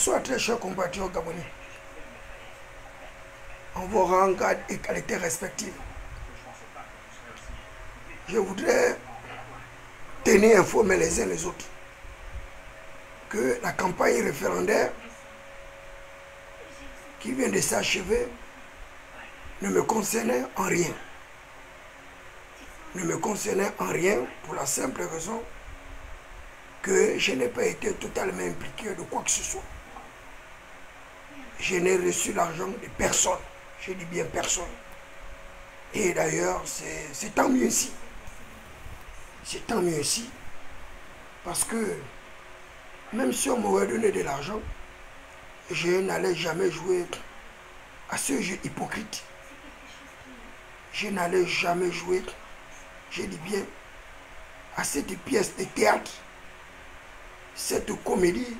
Bonsoir très chers compatriotes gabonais. En vos rangs, grades et qualités respectives. Je voudrais tenir informés les uns les autres que la campagne référendaire qui vient de s'achever ne me concernait en rien. Ne me concernait en rien pour la simple raison que je n'ai pas été totalement impliqué de quoi que ce soit. Je n'ai reçu l'argent de personne. Je dis bien personne. Et d'ailleurs, c'est tant mieux ici. C'est tant mieux ici. Parce que même si on m'aurait donné de l'argent, je n'allais jamais jouer à ce jeu hypocrite. Je n'allais jamais jouer, je dis bien, à cette pièce de théâtre, cette comédie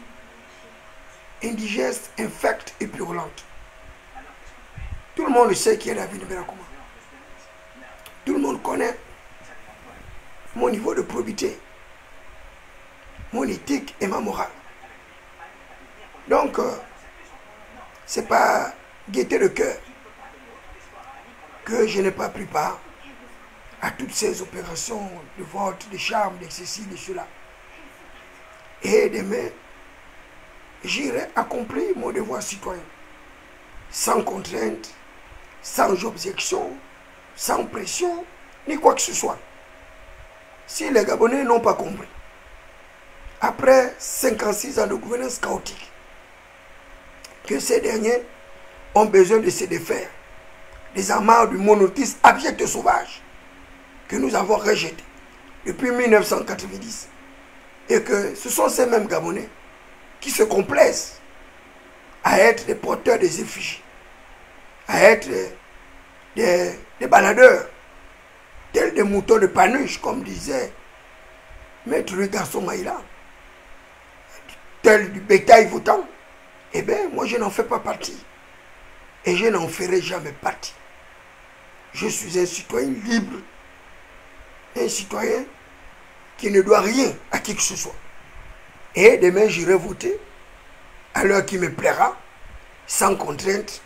indigeste, infecte et purulente. Tout le monde sait qui est David Mbelakouma. Tout le monde connaît mon niveau de probité, mon éthique et ma morale. Donc, c'est pas gaieté de cœur que je n'ai pas pris part à toutes ces opérations de vote, de charme, de ceci, de cela. Et demain, j'irai accomplir mon devoir citoyen, sans contrainte, sans objection, sans pression, ni quoi que ce soit. Si les Gabonais n'ont pas compris, après 56 ans de gouvernance chaotique, que ces derniers ont besoin de se défaire des amarres du monothéisme abject et sauvage que nous avons rejeté depuis 1990, et que ce sont ces mêmes Gabonais qui se complaisent à être des porteurs des effigies, à être des baladeurs, tels des moutons de Panuche, comme disait Maître Garçon Maïla, tels du bétail votant. Eh bien, moi je n'en fais pas partie. Et je n'en ferai jamais partie. Je suis un citoyen libre, un citoyen qui ne doit rien à qui que ce soit. Et demain, j'irai voter à l'heure qui me plaira, sans contrainte,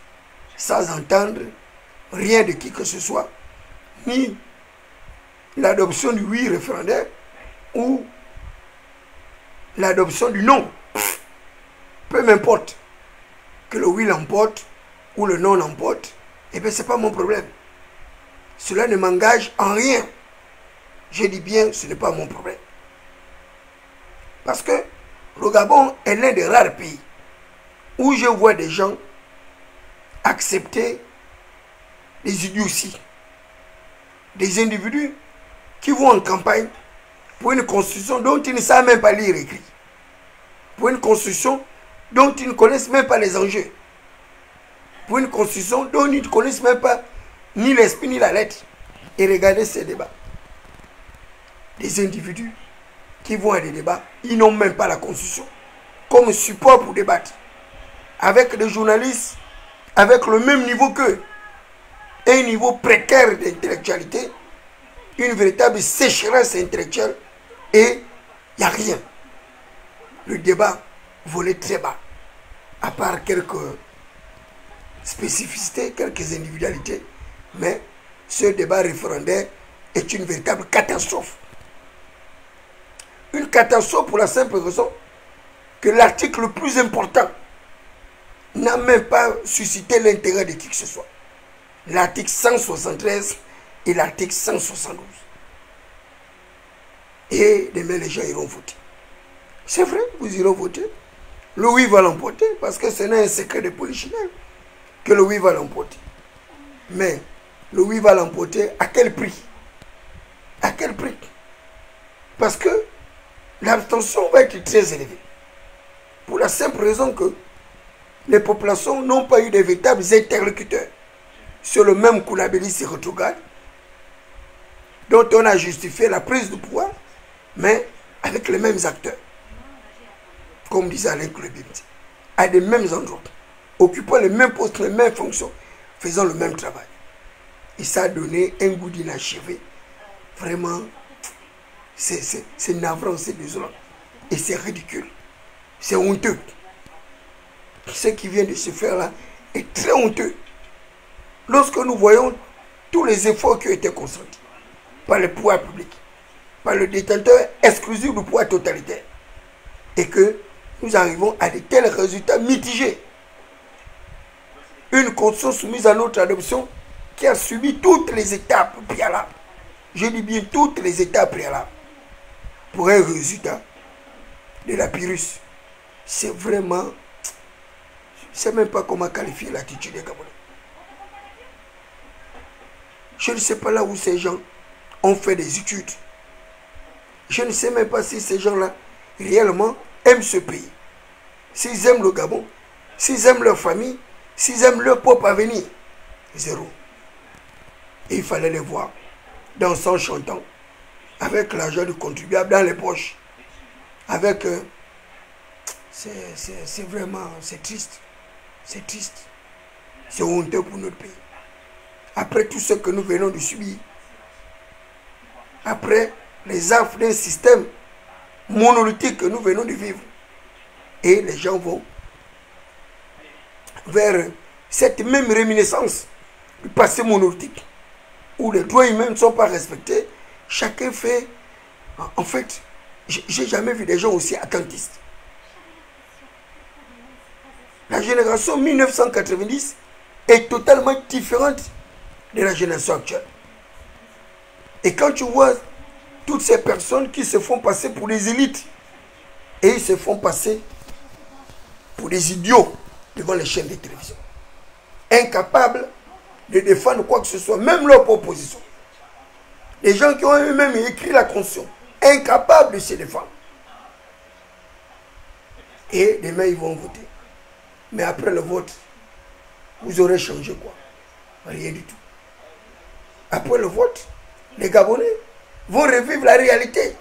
sans entendre rien de qui que ce soit, ni l'adoption du oui référendaire ou l'adoption du non. Peu m'importe que le oui l'emporte ou le non l'emporte, eh bien, ce n'est pas mon problème. Cela ne m'engage en rien. Je dis bien, ce n'est pas mon problème. Parce que le Gabon est l'un des rares pays où je vois des gens accepter des idioties. Des individus qui vont en campagne pour une constitution dont ils ne savent même pas lire et écrire. Pour une constitution dont ils ne connaissent même pas les enjeux. Pour une constitution dont ils ne connaissent même pas ni l'esprit ni la lettre. Et regardez ces débats. Des individus qui vont à des débats, ils n'ont même pas la constitution comme support pour débattre. Avec des journalistes avec le même niveau qu'eux. Un niveau précaire d'intellectualité, une véritable sécheresse intellectuelle, et il n'y a rien. Le débat volait très bas, à part quelques spécificités, quelques individualités, mais ce débat référendaire est une véritable catastrophe. Une catastrophe pour la simple raison que l'article le plus important n'a même pas suscité l'intérêt de qui que ce soit. L'article 173 et l'article 172. Et demain, les gens iront voter. C'est vrai, vous irez voter. Le oui va l'emporter, parce que ce n'est un secret de polichinelle que le oui va l'emporter. Mais le oui va l'emporter à quel prix? À quel prix? Parce que l'abstention va être très élevée. Pour la simple raison que les populations n'ont pas eu de véritables interlocuteurs sur le même Kounabélis et rétrograde dont on a justifié la prise de pouvoir, mais avec les mêmes acteurs. Comme disait Alain Koulébimti, à des mêmes endroits, occupant les mêmes postes, les mêmes fonctions, faisant le même travail. Et ça a donné un goût d'inachevé. Vraiment, c'est navrant, c'est désolant. Et c'est ridicule. C'est honteux. ce qui vient de se faire là est très honteux. Lorsque nous voyons tous les efforts qui ont été consentis par le pouvoir public, par le détenteur exclusif du pouvoir totalitaire, et que nous arrivons à de tels résultats mitigés. Une constitution soumise à notre adoption qui a subi toutes les étapes préalables. Je dis bien toutes les étapes préalables pour un résultat de la Pyrrhus. C'est vraiment... Je ne sais même pas comment qualifier l'attitude des Gabonais. Je ne sais pas là où ces gens ont fait des études. Je ne sais même pas si ces gens-là réellement aiment ce pays. S'ils aiment le Gabon, s'ils aiment leur famille, s'ils aiment leur propre avenir. Zéro. Et il fallait les voir dansant, chantant, avec l'argent du contribuable dans les poches. Avec... c'est vraiment... C'est triste. C'est triste. C'est honteux pour notre pays. Après tout ce que nous venons de subir, après les affres d'un système monolithique que nous venons de vivre, et les gens vont vers cette même réminiscence du passé monolithique, où les droits humains ne sont pas respectés, chacun fait... En fait, j'ai jamais vu des gens aussi attentistes. La génération 1990 est totalement différente de la génération actuelle. Et quand tu vois toutes ces personnes qui se font passer pour des élites, et ils se font passer pour des idiots devant les chaînes de télévision, incapables de défendre quoi que ce soit, même leur proposition. Les gens qui ont eux-mêmes écrit la Constitution, incapables de se défendre. Et demain, ils vont voter. Mais après le vote, vous aurez changé quoi? Rien du tout. Après le vote, les Gabonais vont revivre la réalité.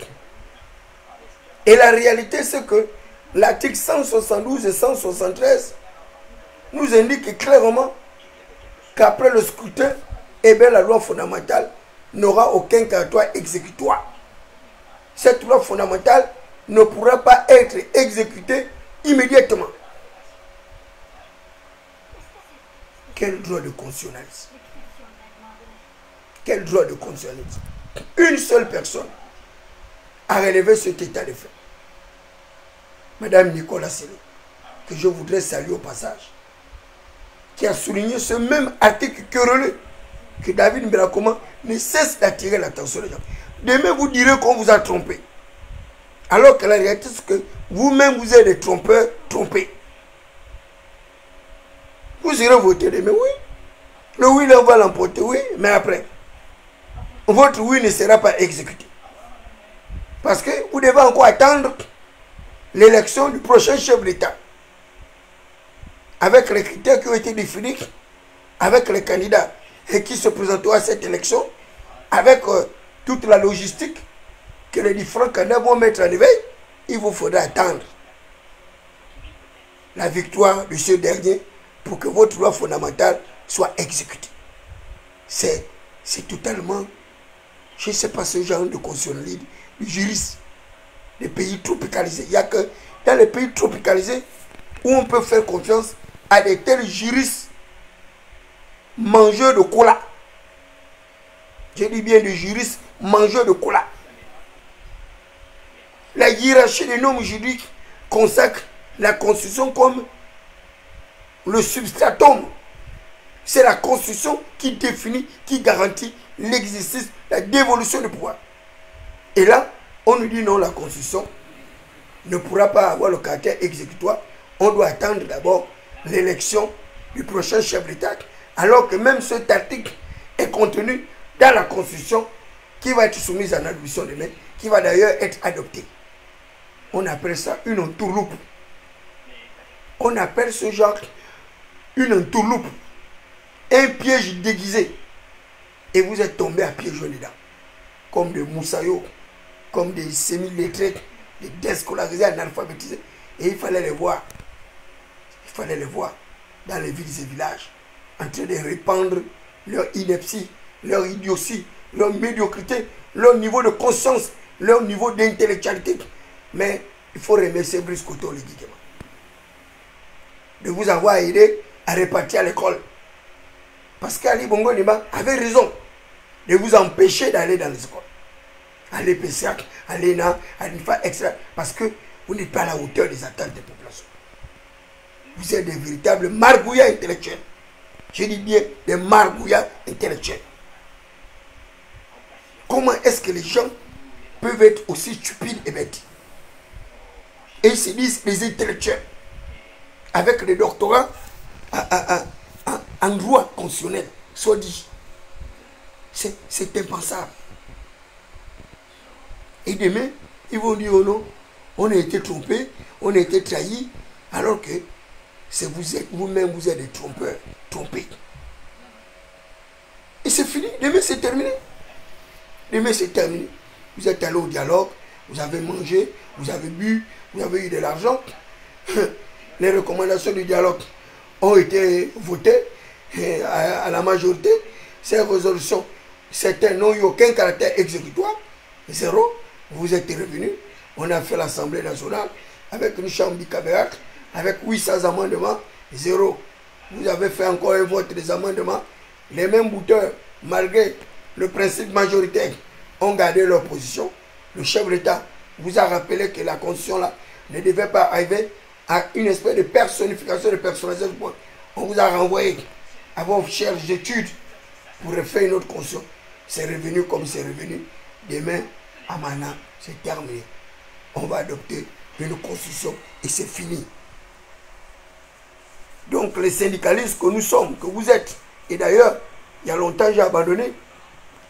Et la réalité, c'est que l'article 172 et 173 nous indiquent clairement qu'après le scrutin, eh bien, la loi fondamentale n'aura aucun caractère exécutoire. Cette loi fondamentale ne pourra pas être exécutée immédiatement. Quel droit de constitutionnalisme? Quel droit de constitutionnalisme? Une seule personne a relevé cet état de fait. Madame Nicolas Sélé, que je voudrais saluer au passage, qui a souligné ce même article querelleux que David Mbelakoma ne cesse d'attirer l'attention des gens. Demain, vous direz qu'on vous a trompé. Alors que la réalité, c'est que vous-même, vous êtes des trompeurs trompés. Vous irez voter demain, oui. Le oui, on va l'emporter, oui, mais après, votre oui ne sera pas exécuté. Parce que vous devez encore attendre l'élection du prochain chef d'État. Avec les critères qui ont été définis, avec les candidats et qui se présenteront à cette élection, avec toute la logistique que les différents candidats vont mettre en éveil, il vous faudra attendre la victoire de ce dernier pour que votre loi fondamentale soit exécutée. C'est totalement, je ne sais pas, ce genre de constitutionnalisme, de juristes des pays tropicalisés. Il n'y a que dans les pays tropicalisés où on peut faire confiance à des tels juristes mangeurs de cola. Je dis bien des juristes mangeurs de cola. La hiérarchie des normes juridiques consacre la Constitution comme le substratum. C'est la Constitution qui définit, qui garantit l'exercice, la dévolution du pouvoir. Et là, on nous dit non, la Constitution ne pourra pas avoir le caractère exécutoire. On doit attendre d'abord l'élection du prochain chef d'État, alors que même cet article est contenu dans la Constitution qui va être soumise à l'adoption demain, qui va d'ailleurs être adoptée. On appelle ça une entourloupe. On appelle ce genre une entourloupe, un piège déguisé. Et vous êtes tombé à pieds joints dedans, comme des moussaillots, comme des semi-lettrés, des déscolarisés, analphabétisés. Et il fallait les voir. Il fallait les voir dans les villes et villages, en train de répandre leur ineptie, leur idiotie, leur médiocrité, leur niveau de conscience, leur niveau d'intellectualité. Mais il faut remercier Brice Koto légitimement. de vous avoir aidé à repartir à l'école. Parce qu'Ali Bongo Ndimba avait raison de vous empêcher d'aller dans les écoles. Aller PCAC, aller à l'IFA, etc. Parce que vous n'êtes pas à la hauteur des attentes des populations. Vous êtes des véritables margouillas intellectuels. Je dis bien des margouillas intellectuels. Comment est-ce que les gens peuvent être aussi stupides et bêtes? Et ils se disent des intellectuels avec des doctorats en droit constitutionnel, soit dit. C'est impensable. Et demain, ils vont dire oh non, on a été trompé, on a été trahi, alors que c'est vous-même, vous êtes des trompeurs, trompés. Et c'est fini, demain c'est terminé. Demain c'est terminé. Vous êtes allé au dialogue, vous avez mangé, vous avez bu, vous avez eu de l'argent. Les recommandations du dialogue ont été votées à la majorité. Ces résolutions, certaines n'ont eu aucun caractère exécutoire. Zéro. Vous êtes revenus. On a fait l'Assemblée nationale avec une chambre bicaméral, avec 800 amendements. Zéro. Vous avez fait encore un vote des amendements. Les mêmes bouteurs, malgré le principe majoritaire, ont gardé leur position. Le chef de l'État vous a rappelé que la constitution là ne devait pas arriver à une espèce de personnification, de personnalisation. On vous a renvoyé à vos recherches d'études pour refaire une autre constitution. C'est revenu comme c'est revenu. Demain, à Mana, c'est terminé. On va adopter une constitution et c'est fini. Donc les syndicalistes que nous sommes, que vous êtes, et d'ailleurs, il y a longtemps j'ai abandonné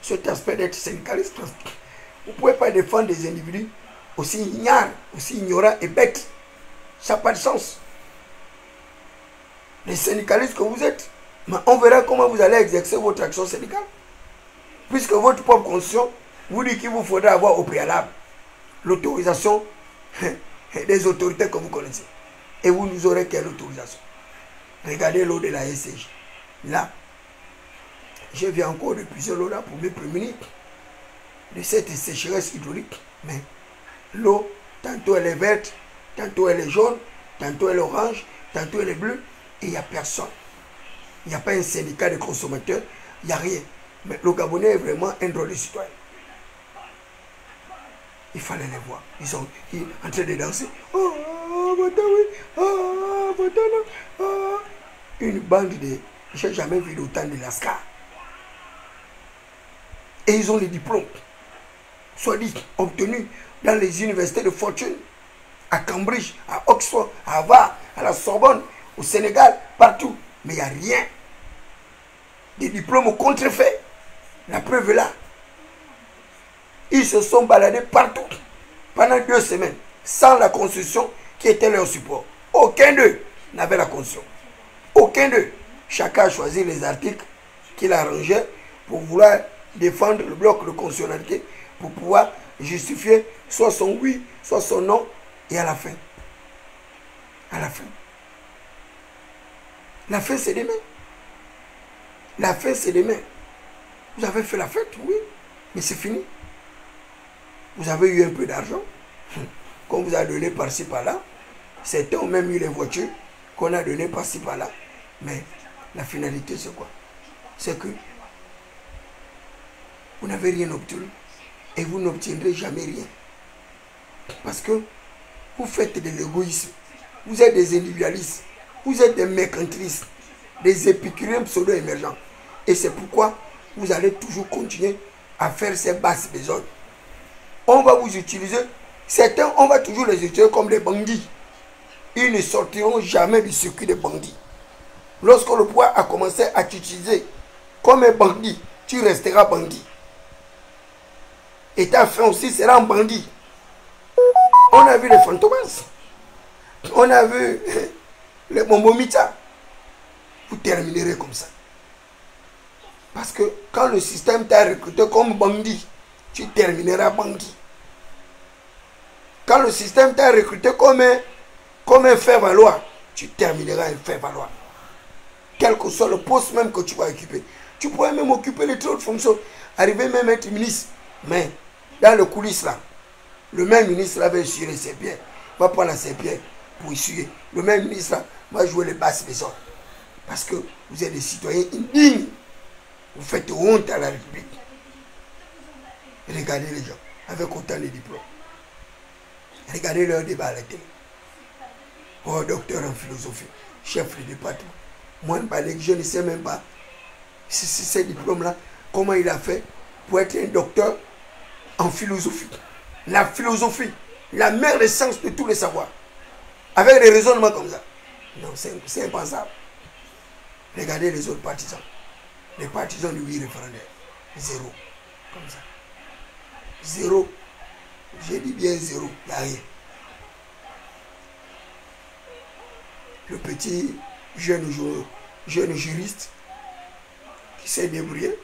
cet aspect d'être syndicaliste. Vous ne pouvez pas défendre des individus aussi ignorants et bêtes. Ça n'a pas de sens. Les syndicalistes que vous êtes, on verra comment vous allez exercer votre action syndicale. Puisque votre propre constitution vous dit qu'il vous faudra avoir au préalable l'autorisation des autorités que vous connaissez. Et vous nous aurez quelle autorisation? Regardez l'eau de la SCJ. Là, je viens encore de puiser l'eau là pour me prémunir de cette sécheresse hydraulique. Mais l'eau, tantôt elle est verte, tantôt elle est jaune, tantôt elle est orange, tantôt elle est bleue, et il n'y a personne. Il n'y a pas un syndicat de consommateurs, il n'y a rien. Mais le Gabonais est vraiment un drôle de citoyen. Il fallait les voir. Ils sont en train de danser. Oh, une bande de... Je n'ai jamais vu autant de lascar. Et ils ont les diplômes, soit dit, obtenus dans les universités de fortune, à Cambridge, à Oxford, à Harvard, à la Sorbonne, au Sénégal, partout. Mais il n'y a rien. Des diplômes contrefaits. La preuve est là. Ils se sont baladés partout pendant 2 semaines sans la constitution qui était leur support. Aucun d'eux n'avait la constitution. Aucun d'eux. Chacun a choisi les articles qu'il arrangeait pour vouloir défendre le bloc de constitutionnalité, pour pouvoir justifier soit son oui, soit son non, et à la fin. La fin c'est demain. La fin c'est demain. Vous avez fait la fête, oui, mais c'est fini. Vous avez eu un peu d'argent qu'on vous a donné par-ci par-là. Certains ont même eu les voitures qu'on a données par-ci par-là. Mais la finalité c'est quoi? C'est que vous n'avez rien obtenu et vous n'obtiendrez jamais rien. Parce que vous faites de l'égoïsme. Vous êtes des individualistes. Vous êtes des mercantilistes, des épicuriens pseudo-émergents. Et c'est pourquoi vous allez toujours continuer à faire ces basses besognes. On va vous utiliser. Certains, on va toujours les utiliser comme des bandits. Ils ne sortiront jamais du circuit des bandits. Lorsque le pouvoir a commencé à t'utiliser comme un bandit, tu resteras bandit. Et ta fin aussi sera un bandit. On a vu les fantomas. On a vu les bombomita. Vous terminerez comme ça. Parce que quand le système t'a recruté comme bandit, tu termineras bandit. Quand le système t'a recruté comme un faire-valoir, tu termineras un faire-valoir. Quel que soit le poste même que tu vas occuper. Tu pourrais même occuper les autres fonctions. Arriver même à être ministre. Mais dans le coulisses là, le même ministre là va essuyer ses pieds. Va prendre ses pieds pour essuyer. Le même ministre là Moi, je veux les basses maisons. Parce que vous êtes des citoyens indignes. Vous faites honte à la République. Regardez les gens avec autant de diplômes. Regardez leur débat à la télé. Oh, docteur en philosophie, chef de département. Moi, je ne sais même pas si ces diplômes-là, comment il a fait pour être un docteur en philosophie. La philosophie, la mère des sciences de tous les savoirs. Avec des raisonnements comme ça. Non, c'est impensable. Regardez les autres partisans. Les partisans du oui référendaire. Zéro. Comme ça. Zéro. J'ai dit bien zéro. Il n'y a rien. Le petit jeune juriste qui s'est débrouillé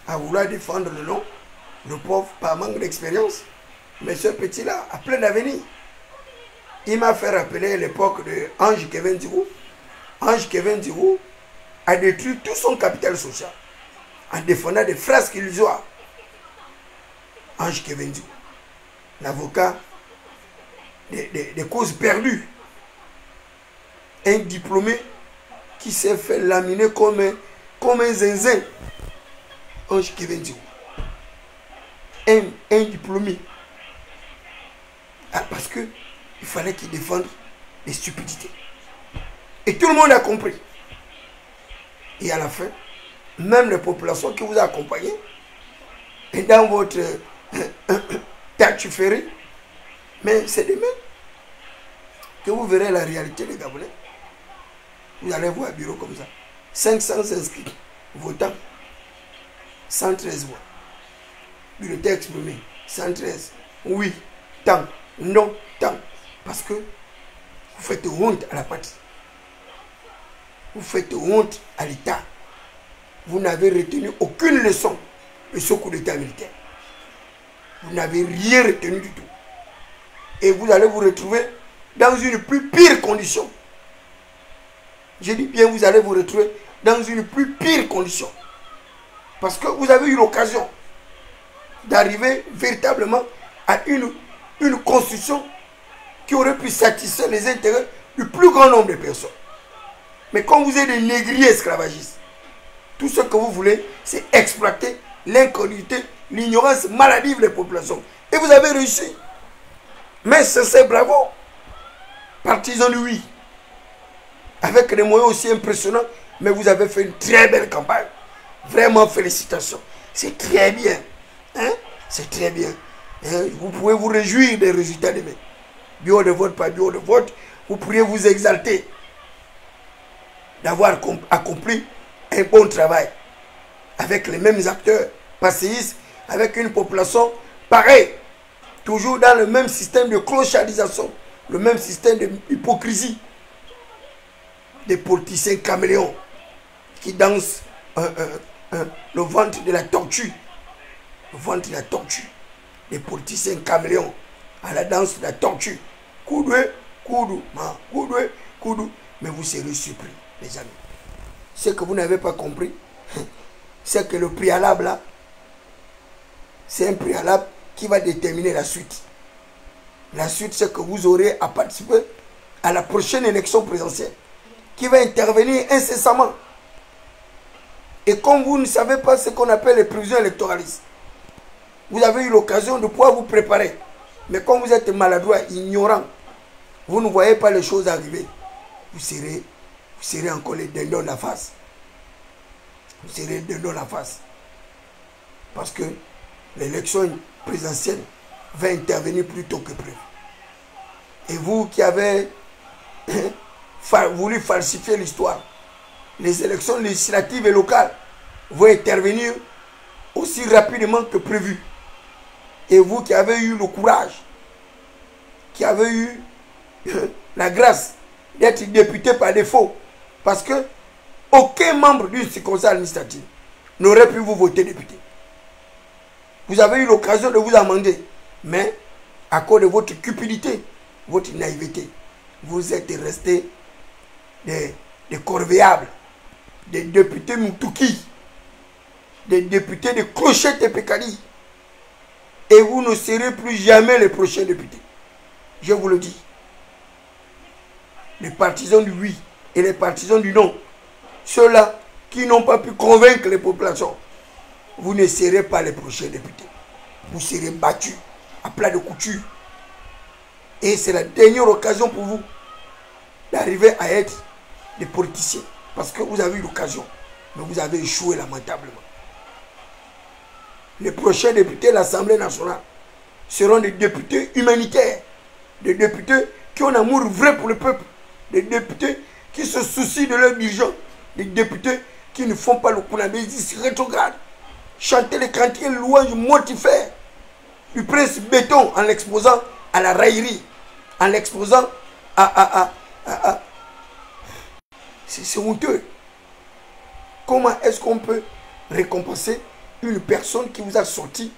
à vouloir défendre le nom, le pauvre par manque d'expérience. Mais ce petit-là a plein d'avenir. Il m'a fait rappeler l'époque de Ange Kevin Dirou. Ange Kevin Dirou a détruit tout son capital social en défendant des phrases illusoires. Ange Kevin Dirou, l'avocat des causes perdues. Un diplômé qui s'est fait laminer comme un zinzin. Ange Kevin Dirou. Un diplômé. Ah, parce que il fallait qu'il défende les stupidités. Et tout le monde a compris. Et à la fin, même les populations qui vous ont accompagné, et dans votre tâche-ferrée, mais c'est demain que vous verrez la réalité des Gabonais. Vous allez voir un bureau comme ça. 500 inscrits, votants, 113 voix. Bulletin exprimé, 113. Oui, tant, non, tant. Parce que vous faites honte à la patrie. Vous faites honte à l'État. Vous n'avez retenu aucune leçon de ce coup d'État militaire. Vous n'avez rien retenu du tout. Et vous allez vous retrouver dans une plus pire condition. Je dis bien, vous allez vous retrouver dans une plus pire condition. Parce que vous avez eu l'occasion d'arriver véritablement à une construction qui aurait pu satisfaire les intérêts du plus grand nombre de personnes. Mais comme vous êtes des négriers esclavagistes, tout ce que vous voulez, c'est exploiter l'inconnité, l'ignorance maladive des populations. Et vous avez réussi. Mais c'est bravo. Partisans de oui. Avec des moyens aussi impressionnants, mais vous avez fait une très belle campagne. Vraiment félicitations. C'est très bien. Hein? C'est très bien. Hein? Vous pouvez vous réjouir des résultats demain. Bureau de vote, pas bureau de vote. Vous pourriez vous exalter d'avoir accompli un bon travail avec les mêmes acteurs passéistes, avec une population pareille, toujours dans le même système de clochardisation, le même système d'hypocrisie, des politiciens caméléons qui dansent le ventre de la tortue, le ventre de la tortue, des politiciens caméléons à la danse de la tortue, coudoué, coudou, coudoué, coudou, mais vous serez surpris, les amis. Ce que vous n'avez pas compris, c'est que le préalable là, c'est un préalable qui va déterminer la suite. La suite, c'est que vous aurez à participer à la prochaine élection présidentielle qui va intervenir incessamment. Et comme vous ne savez pas ce qu'on appelle les prévisions électoralistes, vous avez eu l'occasion de pouvoir vous préparer. Mais comme vous êtes maladroit, ignorant, vous ne voyez pas les choses arriver. Vous serez encore les dindons de la face. Vous serez les dindons de la face. Parce que l'élection présidentielle va intervenir plus tôt que prévu. Et vous qui avez voulu falsifier l'histoire, les élections législatives et locales vont intervenir aussi rapidement que prévu. Et vous qui avez eu le courage, qui avez eu la grâce d'être député par défaut, parce que aucun membre d'une circonscription administrative n'aurait pu vous voter député. Vous avez eu l'occasion de vous amender, mais à cause de votre cupidité, votre naïveté, vous êtes restés des corvéables, des députés Moutouki, des députés de Clochette et Pécali. Et vous ne serez plus jamais les prochains députés. Je vous le dis. les partisans du oui et les partisans du non, ceux-là qui n'ont pas pu convaincre les populations, vous ne serez pas les prochains députés. Vous serez battus à plat de couture. Et c'est la dernière occasion pour vous d'arriver à être des politiciens. Parce que vous avez eu l'occasion, mais vous avez échoué lamentablement. Les prochains députés de l'Assemblée nationale seront des députés humanitaires, des députés qui ont un amour vrai pour le peuple, des députés qui se soucient de leurs dirigeants, des députés qui ne font pas le counabésis rétrograde, chanter les cantiers louanges mortifères du prince béton en l'exposant à la raillerie, en l'exposant à c'est honteux. Comment est-ce qu'on peut récompenser une personne qui vous a sorti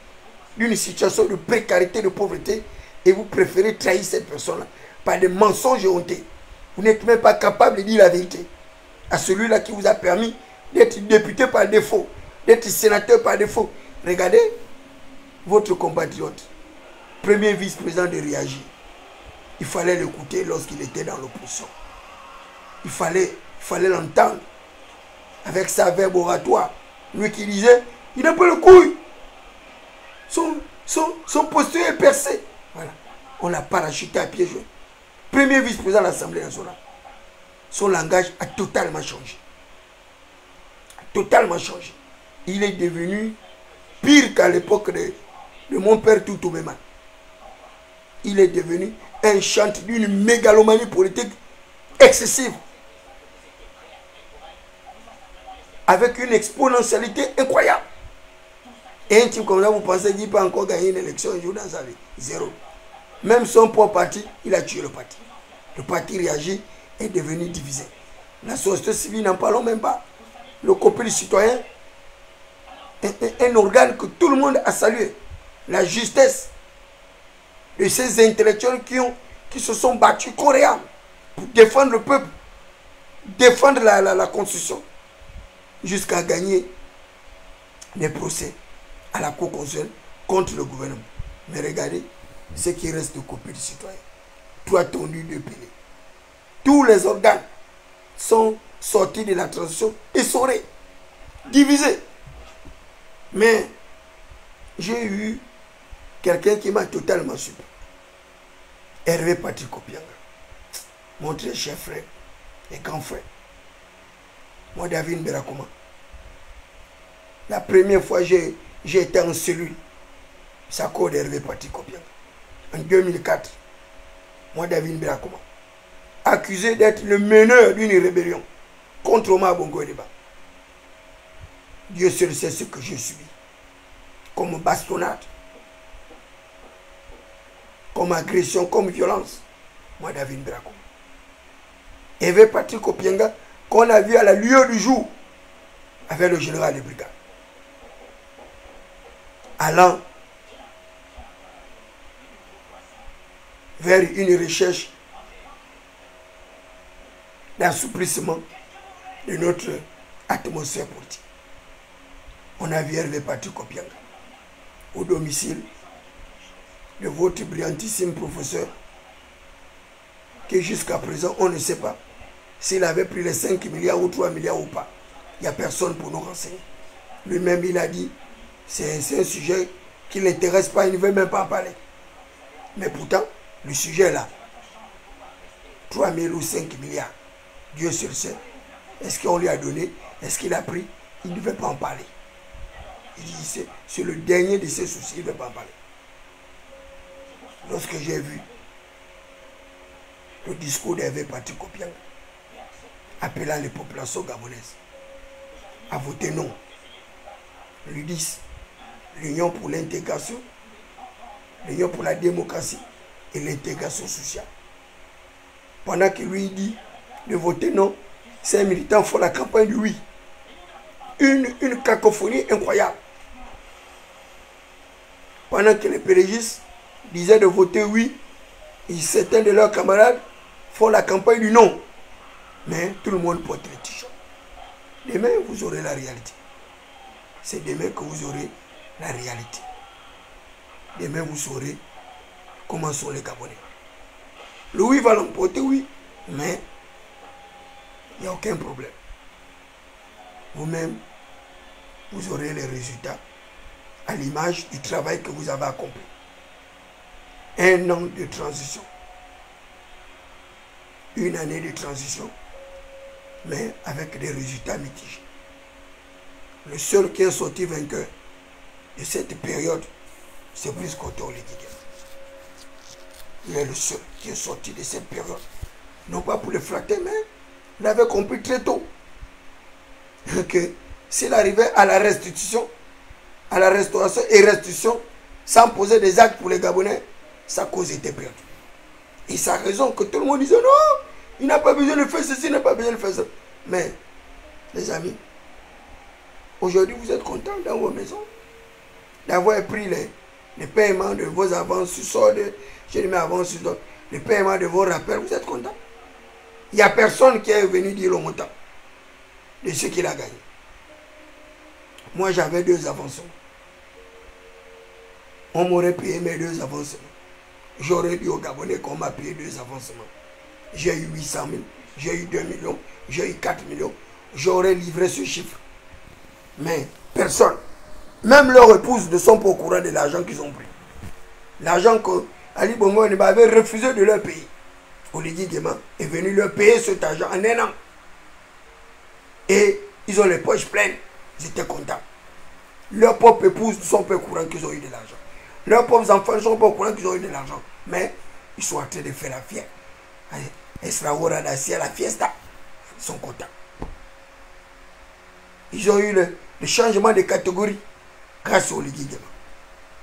d'une situation de précarité, de pauvreté, et vous préférez trahir cette personne-là par des mensonges hontés? Vous n'êtes même pas capable de dire la vérité à celui-là qui vous a permis d'être député par défaut, d'être sénateur par défaut. Regardez votre compatriote, premier vice-président de réagir. Il fallait l'écouter lorsqu'il était dans l'opposition. Il fallait l'entendre avec sa verbe oratoire. Lui qui disait, il n'a pas le couille. Son postulat est percé. Voilà. On l'a parachuté à pieds joints. Premier vice-président de l'Assemblée nationale. Son langage a totalement changé. Totalement changé. Il est devenu pire qu'à l'époque de mon père Toutouméman. Il est devenu un chante d'une mégalomanie politique excessive. Avec une exponentialité incroyable. Et un type comme ça, vous pensez qu'il peut encore gagner une élection un jour dans sa vie? Zéro. Même son propre parti, il a tué le parti. Le parti réagit et est devenu divisé. La société civile, n'en parlons même pas. Le copil citoyen, un organe que tout le monde a salué. La justesse de ces intellectuels qui se sont battus corps et âme pour défendre le peuple, défendre la Constitution, jusqu'à gagner des procès à la Cour constitutionnelle contre le gouvernement. Mais regardez ce qui reste de copie du citoyen. Tout a tendu de piler. Tous les organes sont sortis de la transition, essorés, divisés. Mais j'ai eu quelqu'un qui m'a totalement surpris. Hervé Patrick Kopianga, mon très cher frère et grand frère. Moi, David Berakoma. La première fois j'ai été en cellule, ça code Hervé Patrick Kopianga. En 2004, moi, David Berakoma, accusé d'être le meneur d'une rébellion contre Omar Bongo Edeba. Dieu seul sait ce que j'ai subi. Comme bastonnade, comme agression, comme violence. Moi, David Berakoma. Hervé Patrick Kopianga, qu'on a vu à la lueur du jour avec le général de brigade. Allant vers une recherche d'assouplissement de notre atmosphère politique. On a vu Hervé Patrick Kopianga au domicile de votre brillantissime professeur que jusqu'à présent on ne sait pas s'il avait pris les 5 milliards ou 3 milliards ou pas. Il n'y a personne pour nous renseigner. Lui-même, il a dit, c'est un sujet qui ne l'intéresse pas, il ne veut même pas en parler. Mais pourtant, le sujet est là. 3 000 ou 5 milliards. Dieu seul sait. Est-ce qu'on lui a donné? Est-ce qu'il a pris? Il ne veut pas en parler. Il dit, c'est le dernier de ses soucis, il ne veut pas en parler. Lorsque j'ai vu le discours d'Hervé Patrick Kopianga, appelant les populations gabonaises à voter non. L'UDIS, l'Union pour l'intégration, l'Union pour la démocratie et l'intégration sociale. Pendant que lui dit de voter non, ces militants font la campagne du oui. Une cacophonie incroyable. Pendant que les pérégistes disaient de voter oui, et certains de leurs camarades font la campagne du non. Mais tout le monde porte le t-shirt. Demain, vous aurez la réalité. C'est demain que vous aurez la réalité. Demain, vous saurez comment sont les Gabonais. Le oui va l'emporter, oui, mais Il n'y a aucun problème. Vous-même, vous aurez les résultats à l'image du travail que vous avez accompli. Un an de transition. Une année de transition, mais avec des résultats mitigés. Le seul qui est sorti vainqueur de cette période, c'est Brice Koto Oligui. Il est le seul qui est sorti de cette période. Non pas pour le flatter, mais il avait compris très tôt que s'il arrivait à la restitution, à la restauration et restitution, sans poser des actes pour les Gabonais, sa cause était perdue. Et sa raison que tout le monde disait non, il n'a pas besoin de faire ceci, il n'a pas besoin de faire ça. Mais, les amis, aujourd'hui vous êtes contents dans vos maisons d'avoir pris les paiements de vos avances sur solde, je les mets avances sur solde, les paiements de vos rappels, vous êtes contents. Il n'y a personne qui est venu dire le montant de ce qu'il a gagné. Moi j'avais 2 avancements. On m'aurait payé mes 2 avancements. J'aurais dit aux Gabonais qu'on m'a payé 2 avancements. J'ai eu 800 000, j'ai eu 2 millions, j'ai eu 4 millions. J'aurais livré ce chiffre. Mais personne, même leurs épouses ne sont pas au courant de l'argent qu'ils ont pris. L'argent que Ali Bongo avait refusé de leur payer. Oligui Nguema est venu leur payer cet argent en 1 an. Et ils ont les poches pleines. Ils étaient contents. Leurs propres épouses ne sont pas au courant qu'ils ont eu de l'argent. Leurs propres enfants ne sont pas au courant qu'ils ont eu de l'argent. Mais ils sont en train de faire la fiesta. Extraordinaire, la fiesta. Ils sont contents. Ils ont eu le changement de catégorie grâce au Oligui Nguema.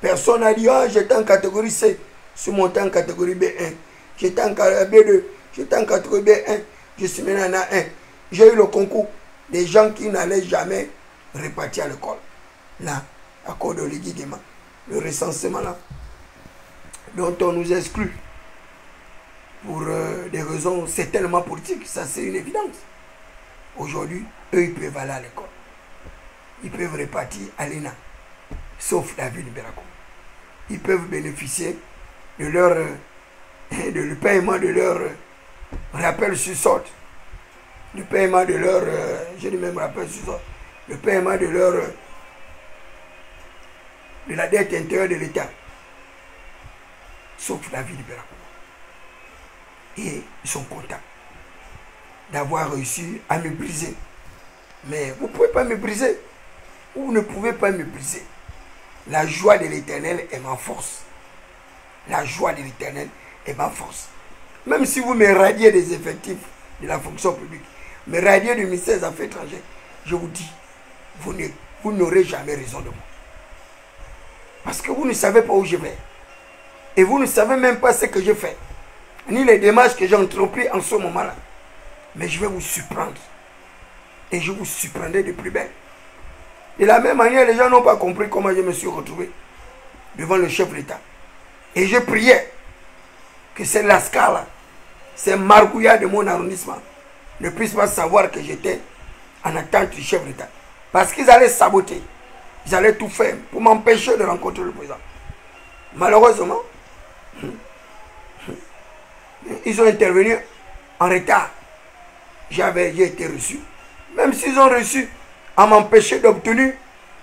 Personne n'a dit, ah, j'étais en catégorie C, je suis monté en catégorie B1. J'étais en B2, j'étais en catégorie B1, je suis maintenant en A1. J'ai eu le concours des gens qui n'allaient jamais repartir à l'école. Là, à cause de Oligui Nguema, le recensement là, dont on nous exclut pour des raisons certainement politiques, ça c'est une évidence. Aujourd'hui, eux, ils peuvent aller à l'école. Ils peuvent repartir à l'ENA, sauf la ville de Berakou. Ils peuvent bénéficier de leur le paiement de leur rappel sur solde, le paiement de leur, je dis même rappel sur solde, le paiement de leur, de la dette intérieure de l'État, sauf la ville de Berakou. Et ils sont contents d'avoir réussi à me briser. Mais vous ne pouvez pas me briser. Vous ne pouvez pas me briser. La joie de l'Éternel est ma force. La joie de l'Éternel est ma force. Même si vous me radiez des effectifs de la fonction publique, me radiez du ministère des Affaires étrangères, je vous dis, vous n'aurez jamais raison de moi. Parce que vous ne savez pas où je vais. Et vous ne savez même pas ce que je fais. Ni les démarches que j'ai entreprises en ce moment-là. Mais je vais vous surprendre. Et je vous surprendrai de plus belle. De la même manière, les gens n'ont pas compris comment je me suis retrouvé devant le chef de l'État. Et je priais que ces lascars-là, ces margouillards de mon arrondissement, ne puissent pas savoir que j'étais en attente du chef de l'État. Parce qu'ils allaient saboter. Ils allaient tout faire pour m'empêcher de rencontrer le président. Malheureusement, ils ont intervenu en retard. J'ai été reçu. Même s'ils ont reçu à m'empêcher d'obtenir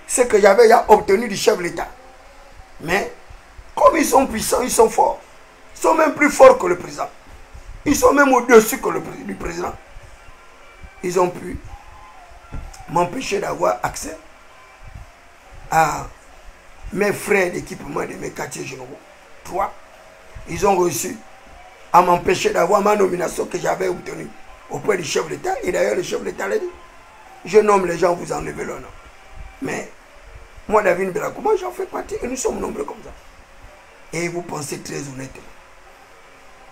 ce que j'avais obtenu du chef de l'État. Mais comme ils sont puissants, ils sont forts. Ils sont même plus forts que le président. Ils sont même au-dessus du président. Ils ont pu m'empêcher d'avoir accès à mes frais d'équipement de mes quartiers généraux. 3. Ils ont reçu à m'empêcher d'avoir ma nomination que j'avais obtenue auprès du chef de l'État. Et d'ailleurs, le chef de l'État l'a dit. Je nomme les gens, vous enlevez leur nom. Mais moi, David Berakou, moi j'en fais partie et nous sommes nombreux comme ça. Et vous pensez très honnêtement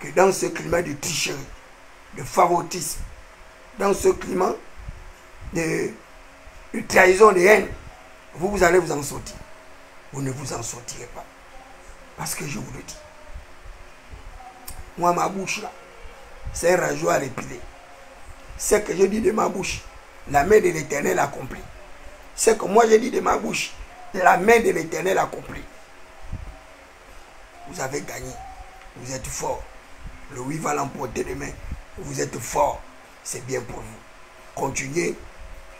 que dans ce climat de tricherie, de favoritisme, dans ce climat de trahison, de haine, vous allez vous en sortir. Vous ne vous en sortirez pas. Parce que je vous le dis. Moi, ma bouche là, c'est un rasoir épilé. Ce que je dis de ma bouche, la main de l'Éternel a accompli. Ce que moi je dis de ma bouche, la main de l'Éternel a accompli. Vous avez gagné. Vous êtes fort. Le oui va l'emporter demain. Vous êtes fort. C'est bien pour vous. continuez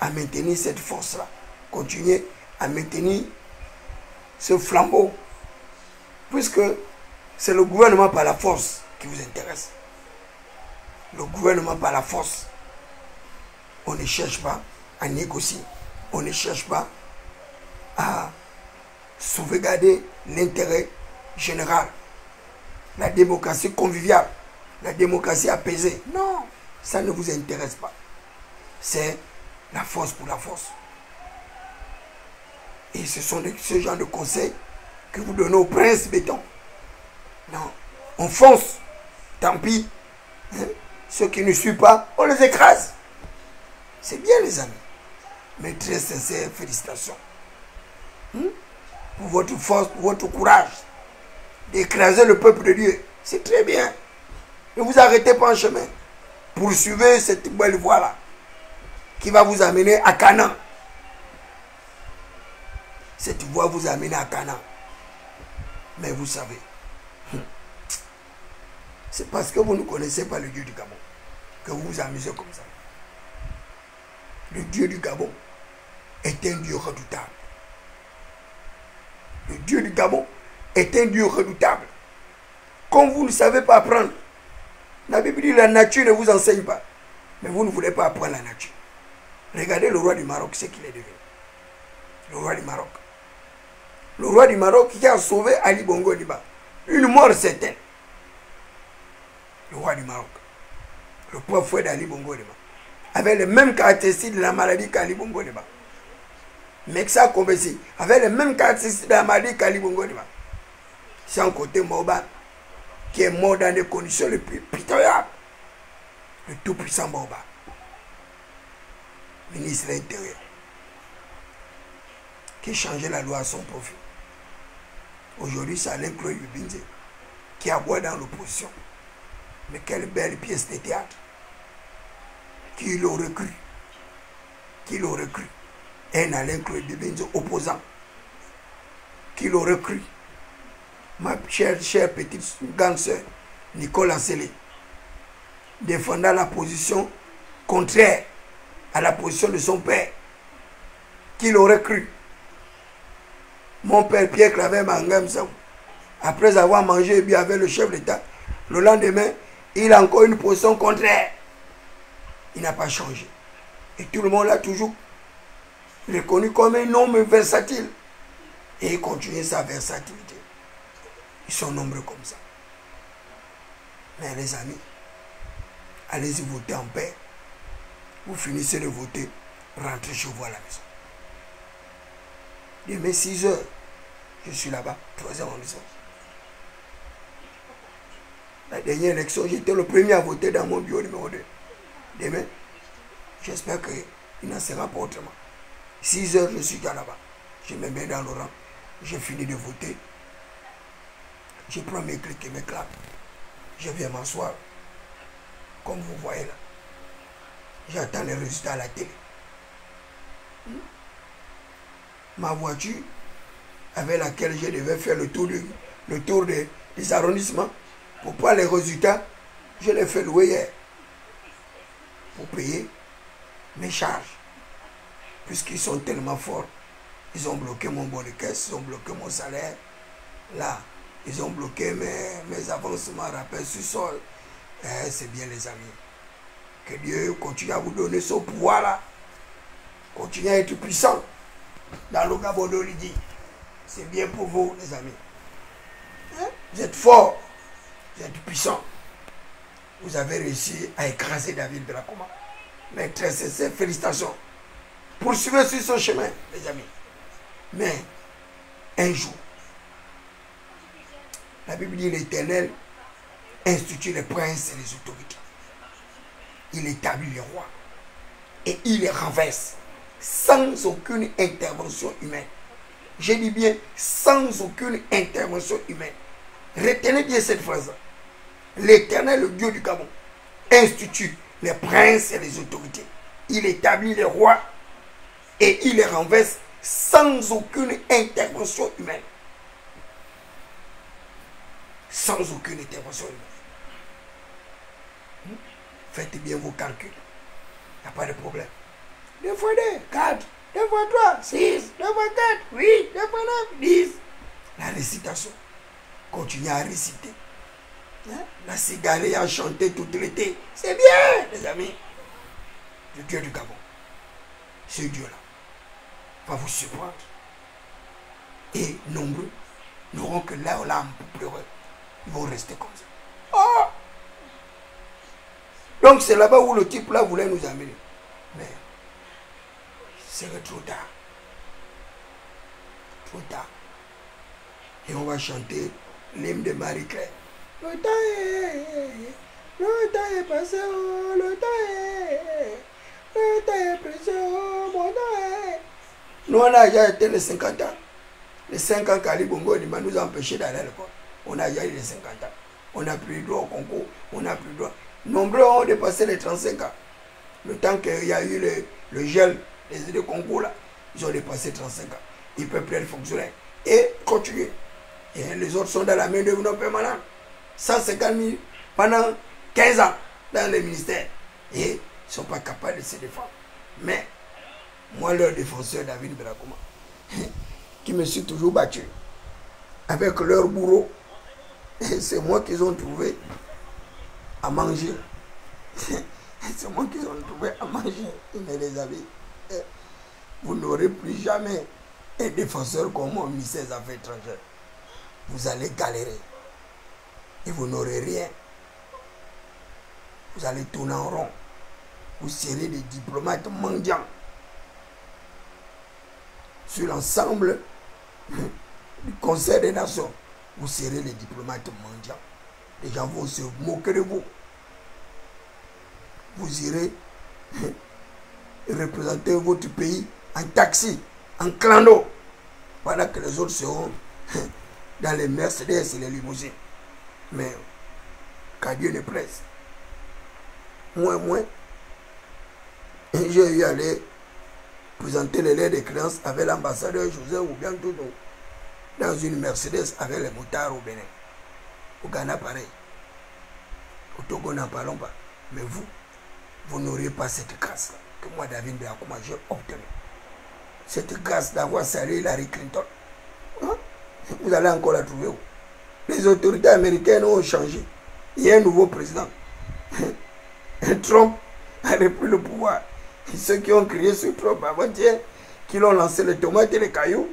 à maintenir cette force-là. Continuez à maintenir ce flambeau. Puisque c'est le gouvernement par la force qui vous intéresse. Le gouvernement par la force. On ne cherche pas à négocier. On ne cherche pas à sauvegarder l'intérêt général. La démocratie conviviale. La démocratie apaisée. Non, ça ne vous intéresse pas. C'est la force pour la force. Et ce sont ce genre de conseils que vous donnez au prince béton. Non, on fonce. Tant pis. Hein? Ceux qui ne suivent pas, on les écrase. C'est bien les amis. Mais très sincère, félicitations. Pour votre force, pour votre courage d'écraser le peuple de Dieu. C'est très bien. Ne vous arrêtez pas en chemin. Poursuivez cette belle voie-là qui va vous amener à Canaan. Cette voie vous amène à Canaan. Mais vous savez, c'est parce que vous ne connaissez pas le Dieu du Gabon que vous vous amusez comme ça. Le Dieu du Gabon est un Dieu redoutable. Le Dieu du Gabon est un Dieu redoutable. Comme vous ne savez pas apprendre, la Bible dit que la nature ne vous enseigne pas. Mais vous ne voulez pas apprendre la nature. Regardez le roi du Maroc, ce qu'il est devenu. Le roi du Maroc. Le roi du Maroc qui a sauvé Ali Bongo Ondimba. Une mort certaine. Le roi du Maroc. Le pauvre frère d'Ali Bongo Ondimba. Avait les mêmes caractéristiques de la maladie qu'Ali Bongo Ondimba. Mexa Kombesi avait les mêmes caractéristiques de la maladie qu'Ali Bongo Ondimba. Sans côté Moba, qui est mort dans des conditions les plus pitoyables. Le tout-puissant Moba. Ministre de l'Intérieur. Qui changeait la loi à son profit. Aujourd'hui, c'est Alain Claude Binze qui aboie dans l'opposition. Mais quelle belle pièce de théâtre. Qui l'aurait cru? Qui l'aurait cru? Un Alain Claude Binze opposant. Qui l'aurait cru? Ma chère petite grande sœur, Nicole Ansele, défendant la position contraire à la position de son père. Qui l'aurait cru? Mon père Pierre Claver Mangam, après avoir mangé et bu avec le chef d'État, le lendemain, il a encore une position contraire. Il n'a pas changé. Et tout le monde l'a toujours reconnu comme un homme versatile. Et il continue sa versatilité. Ils sont nombreux comme ça. Mais les amis, allez-y voter en paix. Vous finissez de voter, rentrez chez vous à la maison. Demain 6 heures, je suis là-bas, 3e arrondissement. La dernière élection, j'étais le premier à voter dans mon bureau numéro 2. Demain, j'espère qu'il n'en sera pas autrement. 6 heures, je suis déjà là-bas. Je me mets dans le rang. J'ai fini de voter. Je prends mes clics et mes claques. Je viens m'asseoir. Comme vous voyez là. J'attends les résultats à la télé. Ma voiture, avec laquelle je devais faire le tour des arrondissements, pour voir les résultats, je l'ai fait louer hier. Pour payer mes charges. Puisqu'ils sont tellement forts. Ils ont bloqué mon bon de caisse, ils ont bloqué mon salaire. Là, ils ont bloqué mes avancements, rappels sur sol. C'est bien les amis. Que Dieu continue à vous donner son pouvoir là. Continuez à être puissant. Dans le Gabon de Lydie. C'est bien pour vous les amis. Vous êtes forts. Vous êtes puissants. Vous avez réussi à écraser David Belakoma. Mais très sincère, félicitations. Poursuivez sur son chemin, les amis. Mais, un jour, la Bible dit l'Éternel institue les princes et les autorités. Il établit les rois. Et il les renverse. Sans aucune intervention humaine. Je dis bien, sans aucune intervention humaine. Retenez bien cette phrase. L'Éternel, le Dieu du Gabon, institue les princes et les autorités. Il établit les rois et il les renverse sans aucune intervention humaine. Sans aucune intervention humaine. Faites bien vos calculs. n'y a pas de problème. 2 fois 2, 4. 2 fois 3, 6. 2 fois 4, 8. 2 fois 9, 10. La récitation. Continuez à réciter. Hein? La cigale a chanté tout l'été. C'est bien, les amis. Le Dieu du Gabon, ce Dieu-là, va vous surprendre. Et nombreux n'auront que l'âme pour pleurer. Ils vont rester comme ça. Oh! Donc c'est là-bas où le type là voulait nous amener. Mais c'est trop tard. Trop tard. Et on va chanter l'hymne de Marie-Claire. Le temps est passé, le temps est précieux, mon temps est... Nous, on a déjà été les 50 ans. Les 5 ans qu'Ali Bongo nous a empêchés d'aller à l'école. On a déjà eu les 50 ans. On n'a plus droit au concours, on n'a plus droit. Nombreux ont dépassé les 35 ans. Le temps qu'il y a eu le gel des concours là, ils ont dépassé 35 ans. Ils peuvent plus être fonctionnaires. Et continuer. Et les autres sont dans la main d'œuvre non permanente. 150 000 pendant 15 ans dans les ministères. Et ils ne sont pas capables de se défendre. Mais, moi, leur défenseur, David Belakouma, qui me suis toujours battu avec leur bourreau, c'est moi qu'ils ont trouvé à manger. C'est moi qu'ils ont trouvé à manger. Ils me les avaient. Vous n'aurez plus jamais un défenseur comme moi au ministère des Affaires étrangères. Vous allez galérer. Et vous n'aurez rien. Vous allez tourner en rond. Vous serez des diplomates mendiants. Sur l'ensemble du Conseil des Nations, vous serez les diplomates mendiants. Les gens vont se moquer de vous. Vous irez représenter votre pays en taxi, en clando, pendant que les autres seront dans les Mercedes et les limousines. Mais qu'à Dieu ne plaise. Moi, j'ai eu à aller présenter les lettres de créance avec l'ambassadeur José ou bien tout dans une Mercedes avec les motards au Bénin. Au Ghana, pareil. Au Togo, n'en parlons pas. Mais vous n'auriez pas cette grâce-là que moi, David Belakouma, j'ai obtenue. Cette grâce d'avoir salué Hillary Clinton. Hein? Vous allez encore la trouver où? Les autorités américaines ont changé. Il y a un nouveau président. Trump a repris le pouvoir. Et ceux qui ont crié sur Trump avant-hier, qui l'ont lancé les tomates et les cailloux,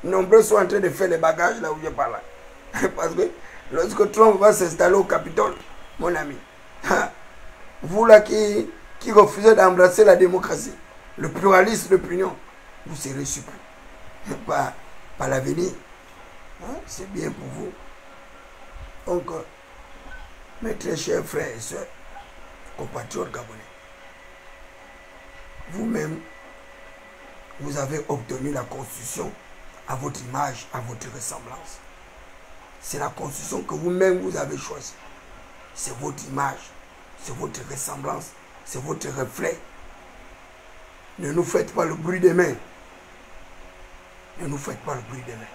nombreux sont en train de faire les bagages là où je parle. Parce que lorsque Trump va s'installer au Capitole, mon ami, vous là qui refusez d'embrasser la démocratie, le pluralisme d'opinion, vous serez surpris par l'avenir. C'est bien pour vous. Donc, mes très chers frères et sœurs, compatriotes gabonais, vous-même, vous avez obtenu la Constitution à votre image, à votre ressemblance. C'est la Constitution que vous-même vous avez choisie. C'est votre image, c'est votre ressemblance, c'est votre reflet. Ne nous faites pas le bruit des mains. Ne nous faites pas le bruit des mains.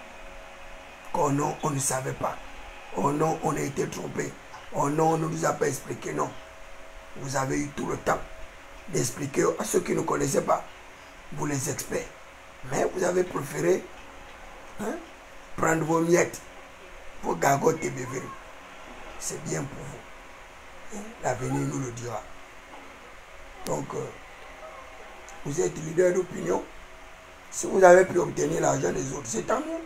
Oh non, on ne savait pas. Oh non, on a été trompé. Oh non, on ne nous a pas expliqué. Non. Vous avez eu tout le temps d'expliquer à ceux qui ne connaissaient pas, vous les experts. Mais vous avez préféré prendre vos miettes, vos gargotes et bévéries. C'est bien pour vous. L'avenir nous le dira. Donc, vous êtes leader d'opinion. Si vous avez pu obtenir l'argent des autres, c'est tant mieux.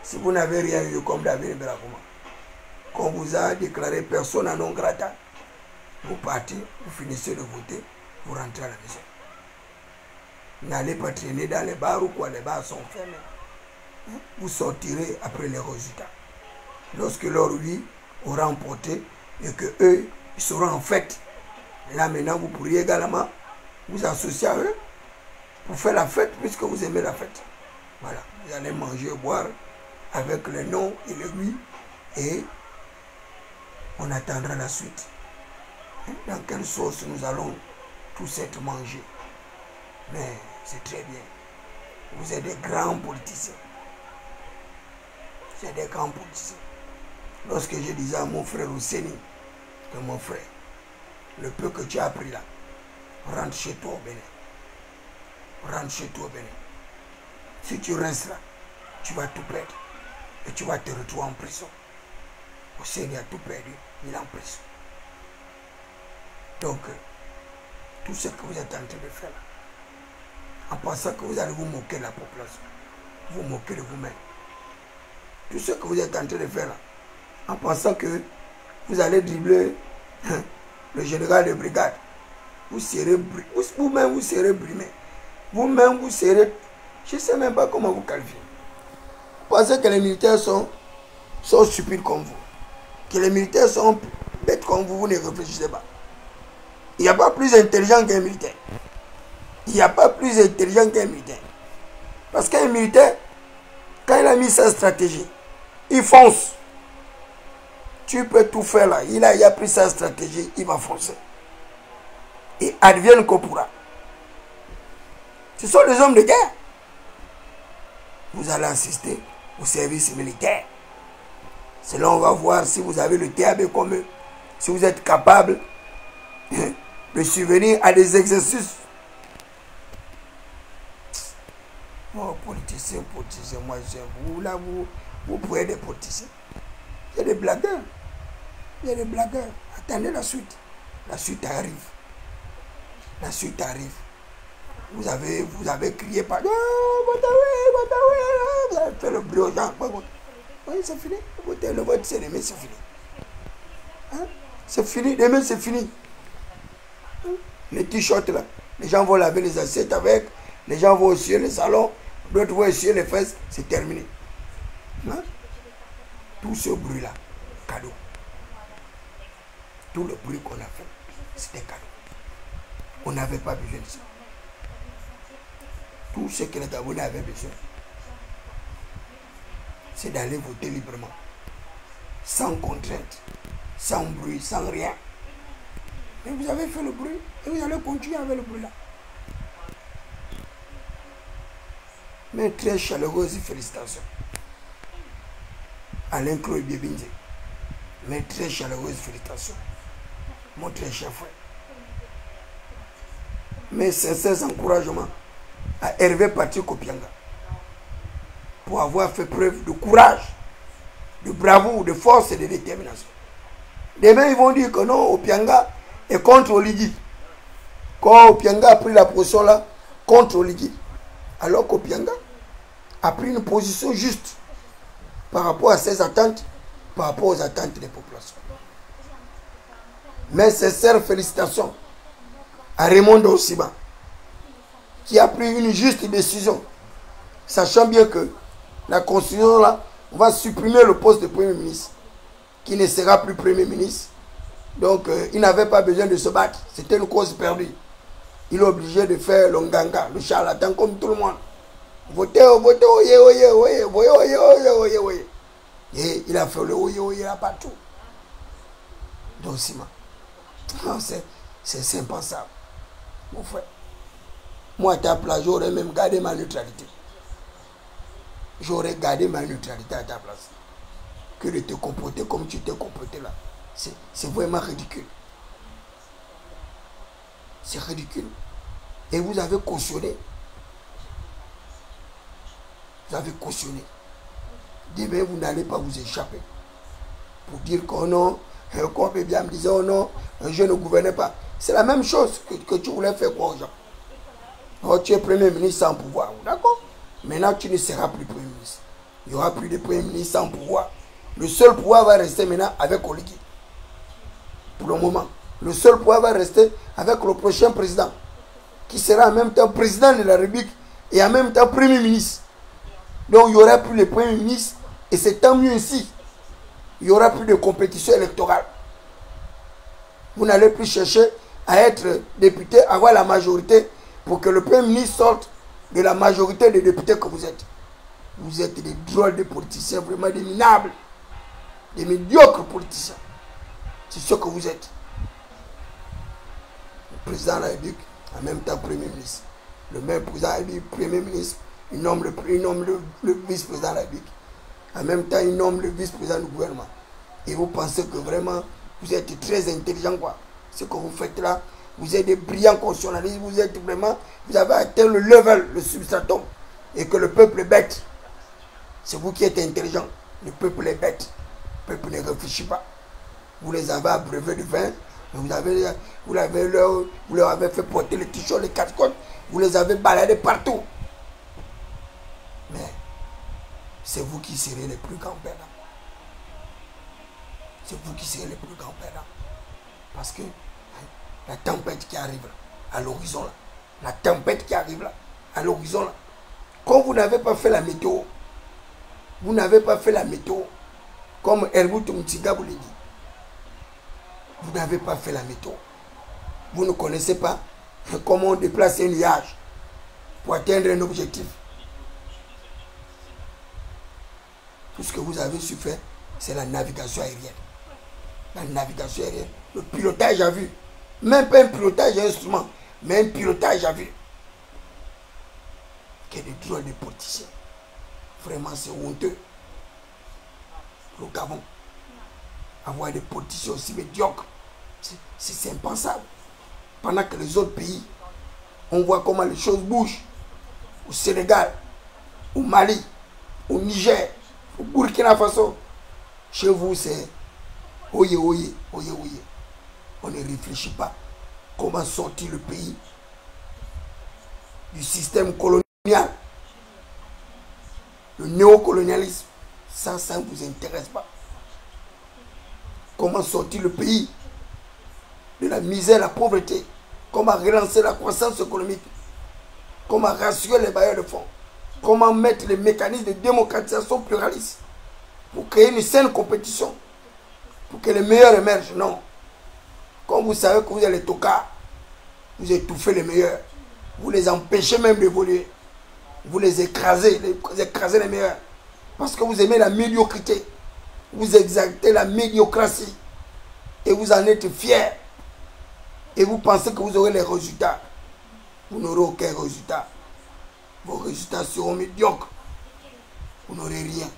Si vous n'avez rien eu comme David Belakouma, qu'on vous a déclaré persona non grata, vous partez, vous finissez de voter, vous rentrez à la maison. N'allez pas traîner dans les bars ou quoi, les bars sont fermés. Vous sortirez après les résultats. Lorsque leur oui aura emporté et que eux, ils seront en fête. Là maintenant, vous pourriez également vous associer à eux pour faire la fête puisque vous aimez la fête. Voilà, vous allez manger et boire avec le non et le oui et on attendra la suite. Dans quelle sauce nous allons tous être mangés. Mais c'est très bien. Vous êtes des grands politiciens. C'est des grands politiciens. Lorsque je disais à mon frère Ouseni, que mon frère, Le peu que tu as appris là, rentre chez toi au Bénin. Rentre chez toi au Bénin. Si tu restes là, tu vas tout perdre. Et tu vas te retrouver en prison. Hussein a tout perdu, il est en prison. Donc, tout ce que vous êtes en train de faire là, en pensant que vous allez vous moquer de la population, vous moquez de vous-même. Tout ce que vous êtes en train de faire là, en pensant que vous allez dribbler le général de brigade, vous serez vous-même vous serez brimé. Vous-même vous serez, je ne sais même pas comment vous qualifier. Vous pensez que les militaires sont stupides comme vous, que les militaires sont bêtes comme vous, vous ne réfléchissez pas. Il n'y a pas plus intelligent qu'un militaire. Il n'y a pas plus intelligent qu'un militaire. Parce qu'un militaire, quand il a mis sa stratégie, il fonce. Tu peux tout faire là. Il a pris sa stratégie, il va foncer. Et advienne qu'on pourra. Ce sont des hommes de guerre. Vous allez assister au service militaire. C'est là on va voir si vous avez le TAB comme eux. Si vous êtes capable de subvenir à des exercices. Oh, politiciens, moi vous là, vous pouvez être des politiciens. Il y a des blagueurs. Il y a des blagueurs. Attendez la suite. La suite arrive. La suite arrive. Vous avez crié par vous avez fait le bruit aux gens. Oui, c'est fini. Le vote, c'est demain, c'est fini. Hein? C'est fini, demain, c'est fini. Hein? Les t-shirts là, les gens vont laver les assiettes avec, les gens vont essuyer les salons, d'autres vont essuyer les fesses, c'est terminé. Hein? Tout ce bruit là, cadeau. Tout le bruit qu'on a fait, c'était cadeau. On n'avait pas besoin de ça. Tout ce que les Gabonais avaient besoin, c'est d'aller voter librement, sans contrainte, sans bruit, sans rien. Mais vous avez fait le bruit et vous allez continuer avec le bruit là. Mais très chaleureuse félicitations. Alain Croix Biebinze. Mais très chaleureuse félicitations. Mon très cher frère. Mes sincères encouragements à Hervé Patrick Opianga pour avoir fait preuve de courage, de bravoure, de force et de détermination. Demain, ils vont dire que non, Opianga est contre Oligui. Quand Opianga a pris la position là, contre Oligui, alors qu'Opianga a pris une position juste par rapport à ses attentes, par rapport aux attentes des populations. Mes sincères félicitations à Raymond Ossiba, qui a pris une juste décision, sachant bien que la Constitution là, on va supprimer le poste de Premier ministre, qui ne sera plus Premier ministre. Donc, il n'avait pas besoin de se battre. C'était une cause perdue. Il est obligé de faire le nganga, le charlatan, comme tout le monde. Votez, votez, oye, oye, oye, oye, oye, oye, oye, oye. Et il a fait le oye, oye, là partout. Donc, c'est impensable. Mon frère. Moi, à ta place, j'aurais même gardé ma neutralité. J'aurais gardé ma neutralité à ta place. Que de te comporter comme tu t'es comporté là. C'est vraiment ridicule. C'est ridicule. Et vous avez cautionné. Vous avez cautionné. Demain, vous n'allez pas vous échapper. Pour dire que non, comme bien me disait, oh non, je ne gouvernais pas. C'est la même chose que tu voulais faire quoi aux gens. Oh, tu es Premier ministre sans pouvoir. D'accord? Maintenant, tu ne seras plus Premier ministre. Il n'y aura plus de Premier ministre sans pouvoir. Le seul pouvoir va rester maintenant avec Oligui. Pour le moment. Le seul pouvoir va rester avec le prochain président, qui sera en même temps président de la République et en même temps Premier ministre. Donc, il n'y aura plus de Premier ministre et c'est tant mieux ainsi. Il n'y aura plus de compétition électorale. Vous n'allez plus chercher à être député, avoir la majorité pour que le Premier ministre sorte de la majorité des députés que vous êtes. Vous êtes des drôles de politiciens, vraiment des minables, des médiocres politiciens. C'est ce que vous êtes. Le président de la République, en même temps Premier ministre. Le même président de la République, Premier ministre, il nomme le vice-président de la République. En même temps, il nomme le vice-président du gouvernement. Et vous pensez que vraiment, vous êtes très intelligent, quoi. ce que vous faites là, vous êtes des brillants constitutionnalistes, vous êtes vraiment, vous avez atteint le level, le substratum, et que le peuple est bête. C'est vous qui êtes intelligent, le peuple est bête. Le peuple ne réfléchit pas. Vous les avez abreuvés de vin, vous leur avez fait porter les t-shirts, les casquettes, vous les avez baladés partout. Mais c'est vous qui serez les plus grands perdants. C'est vous qui serez les plus grands perdants. Parce que la tempête qui arrive là, à l'horizon là, la tempête qui arrive là, à l'horizon là, quand vous n'avez pas fait la météo, vous n'avez pas fait la météo, comme Helmut Mutiga vous l'a dit, vous n'avez pas fait la météo. Vous ne connaissez pas comment on déplace un nuage pour atteindre un objectif. Tout ce que vous avez su faire, c'est la navigation aérienne. La navigation aérienne, le pilotage à vue. Même pas un pilotage instrument, mais un pilotage à vue. Qu'il y ait des droits de politiciens. Vraiment, c'est honteux. Le Gabon, avoir des politiciens aussi médiocres, c'est impensable. Pendant que les autres pays, on voit comment les choses bougent. Au Sénégal, au Mali, au Niger, au Burkina Faso. Chez vous, c'est oye, oye, oye, oye. On ne réfléchit pas comment sortir le pays du système colonial. Le néocolonialisme, ça ne vous intéresse pas. Comment sortir le pays de la misère, la pauvreté. Comment relancer la croissance économique. Comment rassurer les bailleurs de fonds. Comment mettre les mécanismes de démocratisation pluraliste pour créer une saine compétition. Pour que les meilleurs émergent. Non. Comme vous savez que vous êtes les tocards, vous étouffez les meilleurs. Vous les empêchez même d'évoluer. Vous les écrasez les meilleurs. Parce que vous aimez la médiocrité. Vous exaltez la médiocratie. Et vous en êtes fiers. Et vous pensez que vous aurez les résultats. Vous n'aurez aucun résultat. Vos résultats seront médiocres. Vous n'aurez rien.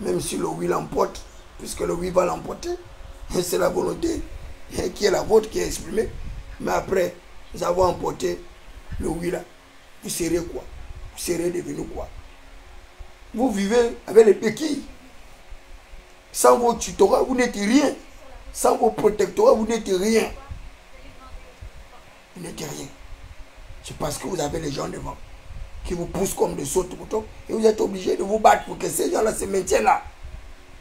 Même si le oui l'emporte, puisque le oui va l'emporter, c'est la volonté qui est la vôtre qui est exprimée. Mais après, nous avons emporté le oui là. Vous serez quoi? Vous serez devenu quoi? Vous vivez avec les béquilles. Sans vos tutorats, vous n'êtes rien. Sans vos protectorats, vous n'êtes rien. Vous n'êtes rien. C'est parce que vous avez les gens devant qui vous poussent comme des sautes-moutons et vous êtes obligé de vous battre pour que ces gens-là se maintiennent là.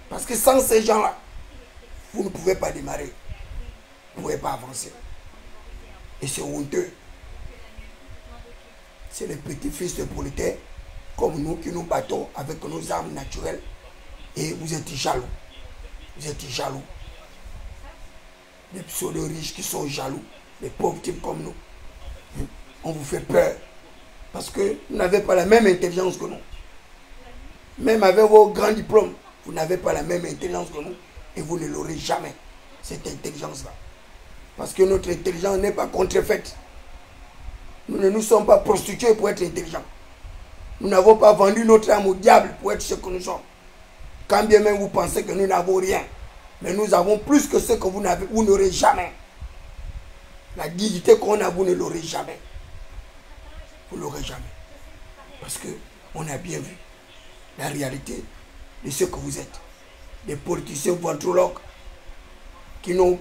Parce que sans ces gens-là, vous ne pouvez pas démarrer. Vous ne pouvez pas avancer. Et c'est honteux. C'est les petits-fils de prolétaires comme nous qui nous battons avec nos armes naturelles. Et vous êtes jaloux. Vous êtes jaloux. Les pseudo-riches qui sont jaloux. Les pauvres types comme nous. On vous fait peur. Parce que vous n'avez pas la même intelligence que nous. Même avec vos grands diplômes, vous n'avez pas la même intelligence que nous. Et vous ne l'aurez jamais, cette intelligence-là. Parce que notre intelligence n'est pas contrefaite. Nous ne nous sommes pas prostitués pour être intelligents. Nous n'avons pas vendu notre âme au diable pour être ce que nous sommes. Quand bien même vous pensez que nous n'avons rien. Mais nous avons plus que ce que vous n'aurez jamais. La dignité qu'on a, vous ne l'aurez jamais. Vous ne l'aurez jamais. Parce qu'on a bien vu la réalité de ce que vous êtes. Des politiciens ventrologues qui n'ont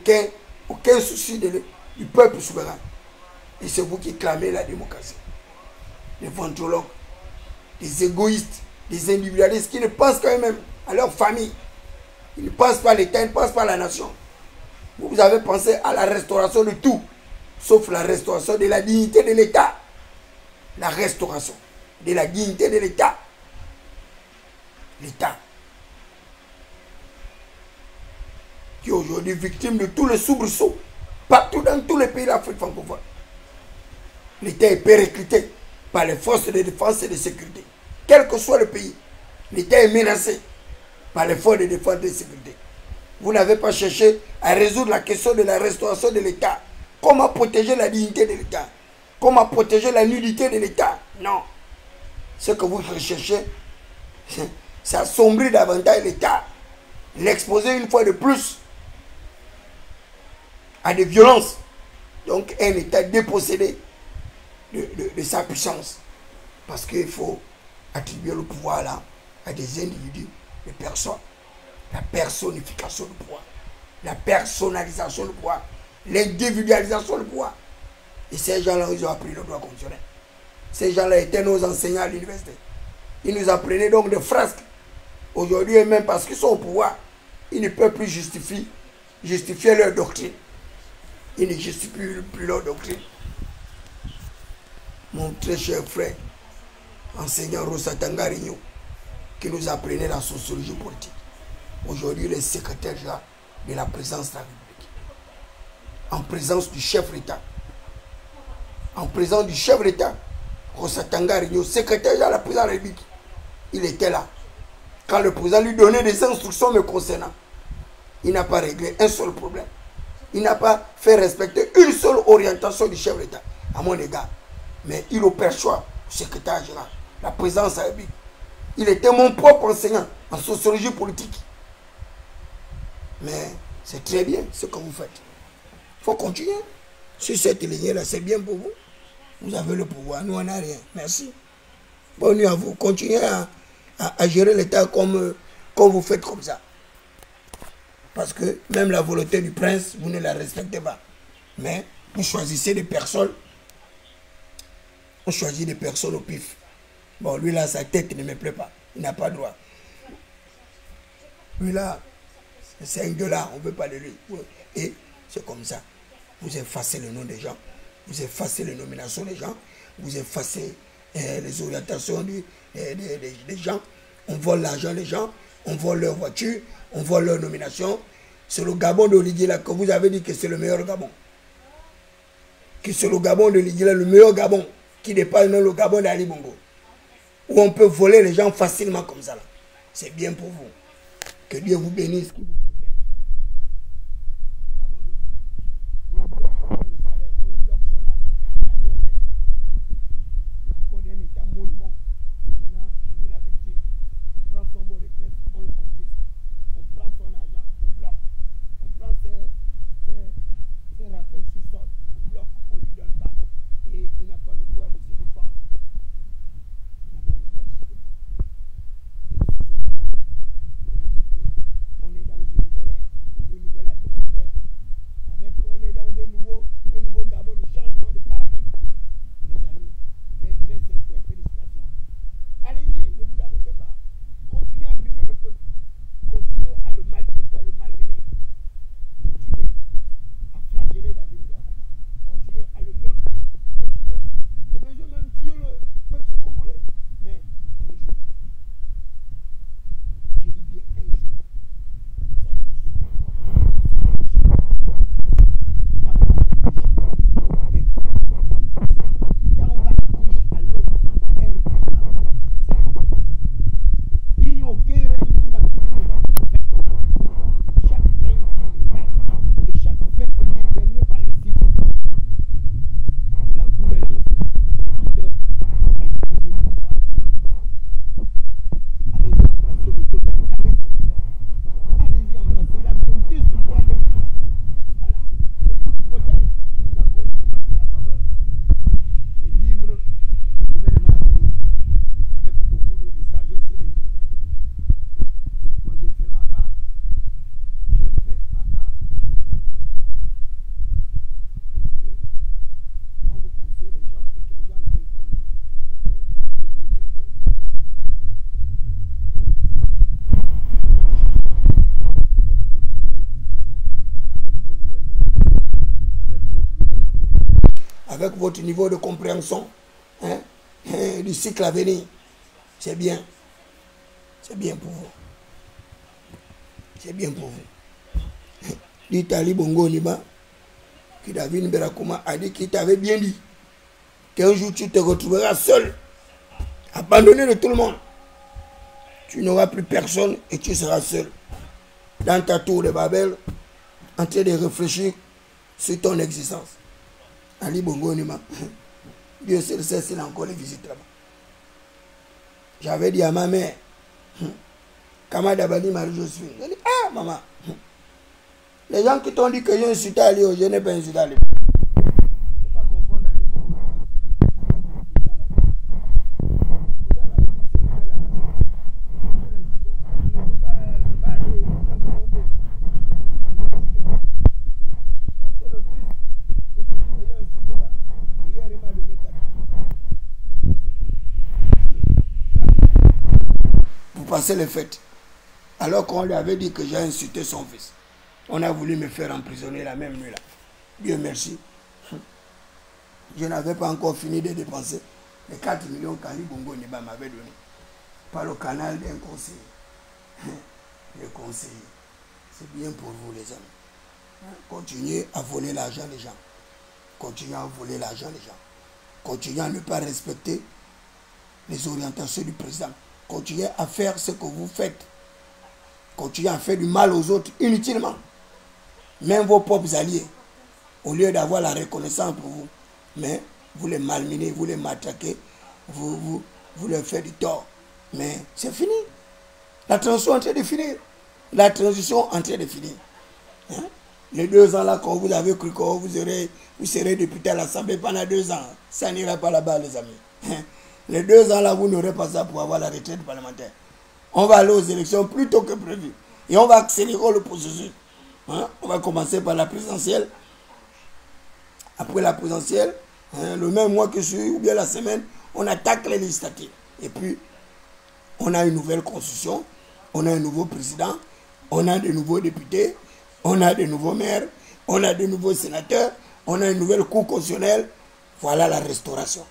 aucun souci du peuple souverain. Et c'est vous qui clamez la démocratie. Des ventrologues, des égoïstes, des individualistes qui ne pensent qu'à eux-mêmes, à leur famille. Ils ne pensent pas à l'État, ils ne pensent pas à la nation. Vous avez pensé à la restauration de tout, sauf la restauration de la dignité de l'État. La restauration de la dignité de l'État. L'État qui est aujourd'hui victime de tous les soubresauts, partout dans tous les pays d'Afrique francophone. L'État est persécuté par les forces de défense et de sécurité. Quel que soit le pays, l'État est menacé par les forces de défense et de sécurité. Vous n'avez pas cherché à résoudre la question de la restauration de l'État. Comment protéger la dignité de l'État? Comment protéger la nullité de l'État? Non. Ce que vous recherchez, c'est assombrir davantage l'État. L'exposer une fois de plus à des violences. Donc un État dépossédé de sa puissance. Parce qu'il faut attribuer le pouvoir là à des individus, des personnes. La personnification du pouvoir, la personnalisation du pouvoir, l'individualisation du pouvoir. Et ces gens-là, ils ont appris le droit constitutionnel. Ces gens-là étaient nos enseignants à l'université. Ils nous apprenaient donc des frasques. Aujourd'hui, même parce qu'ils sont au pouvoir, ils ne peuvent plus justifier leur doctrine. Ils ne justifient plus leur doctrine. Mon très cher frère, enseignant Rosa Tangarigno, qui nous apprenait la sociologie politique. Aujourd'hui, le secrétaire général de la présidence de la République. En présence du chef d'État. En présence du chef d'État, Rosa Tangarigno, secrétaire général de la présidence de la République. Il était là. Quand le président lui donnait des instructions me concernant, il n'a pas réglé un seul problème. Il n'a pas fait respecter une seule orientation du chef d'État, à mon égard. Mais il au perçoit, le secrétaire général, la présidence de la République. Il était mon propre enseignant en sociologie politique. Mais c'est très bien ce que vous faites. Il faut continuer. Sur cette lignée-là, c'est bien pour vous. Vous avez le pouvoir, nous on n'a rien. Merci. Bonne nuit à vous. Continuez à gérer l'État comme vous faites comme ça. Parce que même la volonté du prince, vous ne la respectez pas. Mais vous choisissez des personnes. On choisit des personnes au pif. Bon, lui là, sa tête ne me plaît pas. Il n'a pas droit. Lui là, c'est un gueulard, on ne veut pas de lui. Et c'est comme ça. Vous effacez le nom des gens. Vous effacez les nominations des gens. Vous effacez les orientations des gens. On vole l'argent des gens. On vole leur voiture. On vole leur nomination. C'est le Gabon de Liguier là que vous avez dit que c'est le meilleur Gabon. Que c'est le Gabon de Liguier là, le meilleur Gabon. Qui dépasse même le Gabon d'Ali Bongo. Où on peut voler les gens facilement comme ça là. C'est bien pour vous. Que Dieu vous bénisse. Avec votre niveau de compréhension du cycle à venir, c'est bien. C'est bien pour vous. C'est bien pour vous. L'Italie Bongo Nima, qui David Berakuma a dit qu'il t'avait bien dit qu'un jour tu te retrouveras seul, abandonné de tout le monde. Tu n'auras plus personne et tu seras seul. Dans ta tour de Babel, en train de réfléchir sur ton existence. Ali Bongo Nima, Dieu seul sait s'il a encore les visites là-bas. J'avais dit à ma mère, Kamada Bani Marie-Josephine, elle dit, ah maman, Les gens qui t'ont dit que j'ai insulté Ali, je n'ai pas insulté Ali. Pour passer les fêtes. Alors qu'on lui avait dit que j'ai insulté son fils. On a voulu me faire emprisonner la même nuit là. Dieu merci. Je n'avais pas encore fini de dépenser les 4 millions qu'Ali Bongo Niba m'avait donné par le canal d'un conseiller. Le conseiller. C'est bien pour vous les amis. Continuez à voler l'argent des gens. Continuez à voler l'argent des gens. Continuez à ne pas respecter les orientations du président. Continuez à faire ce que vous faites. Continuez à faire du mal aux autres inutilement. Même vos propres alliés. Au lieu d'avoir la reconnaissance pour vous. Mais vous les malmenez, vous les matraquez, vous leur faites du tort. Mais c'est fini. La transition est en train de finir. La transition est en train de finir. Hein? Les 2 ans là, quand vous avez cru que vous serez député à l'Assemblée pendant 2 ans, ça n'ira pas là-bas, les amis. Hein? Les 2 ans là, vous n'aurez pas ça pour avoir la retraite parlementaire. On va aller aux élections plus tôt que prévu. Et on va accélérer le processus. Hein? On va commencer par la présidentielle. Après la présidentielle, hein, le même mois que je suis, ou bien la semaine, on attaque les législatives. Et puis, on a une nouvelle constitution, on a un nouveau président, on a de nouveaux députés, on a de nouveaux maires, on a de nouveaux sénateurs, on a une nouvelle cour constitutionnelle. Voilà la restauration.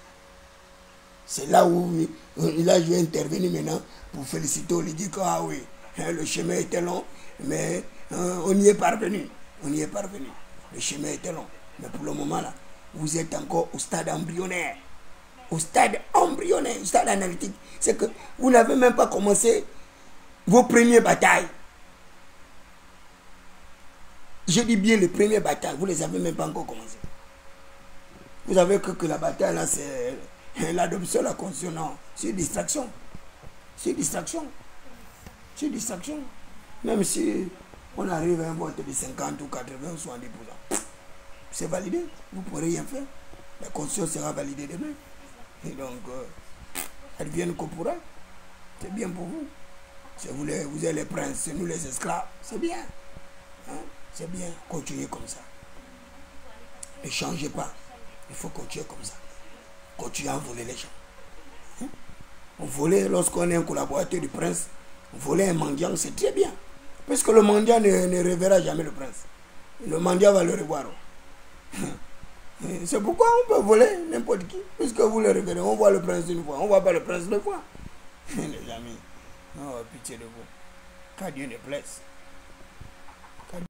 C'est là où là, je vais intervenir maintenant pour féliciter Olivier que ah oui, hein, le chemin était long, mais on y est parvenu. On y est parvenu. Le chemin était long. Mais pour le moment là, vous êtes encore au stade embryonnaire. Au stade embryonnaire, au stade analytique. C'est que vous n'avez même pas commencé vos premières batailles. Je dis bien les premières batailles, vous ne les avez même pas encore commencé. Vous avez cru que la bataille là, c'est l'adoption de la constitution. Non, c'est distraction. C'est distraction. C'est distraction. Même si on arrive à un vote de 50 ou 80 ou 70%. C'est validé, vous ne pourrez rien faire. La constitution sera validée demain. Et donc, elle vient qu'on pourra. C'est bien pour vous. Vous êtes les princes, c'est nous les esclaves. C'est bien. Hein? C'est bien. Continuez comme ça. Ne changez pas. Il faut continuer comme ça. Continuez à voler les gens. Hein? On volait, lorsqu'on est un collaborateur du prince, voler un mendiant, c'est très bien. Parce que le mendiant ne reverra jamais le prince. Le mendiant va le revoir. C'est pourquoi on peut voler n'importe qui. Puisque vous le reverrez, on voit le prince une fois, on ne voit pas le prince deux fois. Les amis, oh, pitié de vous. Qu'à Dieu ne plaise.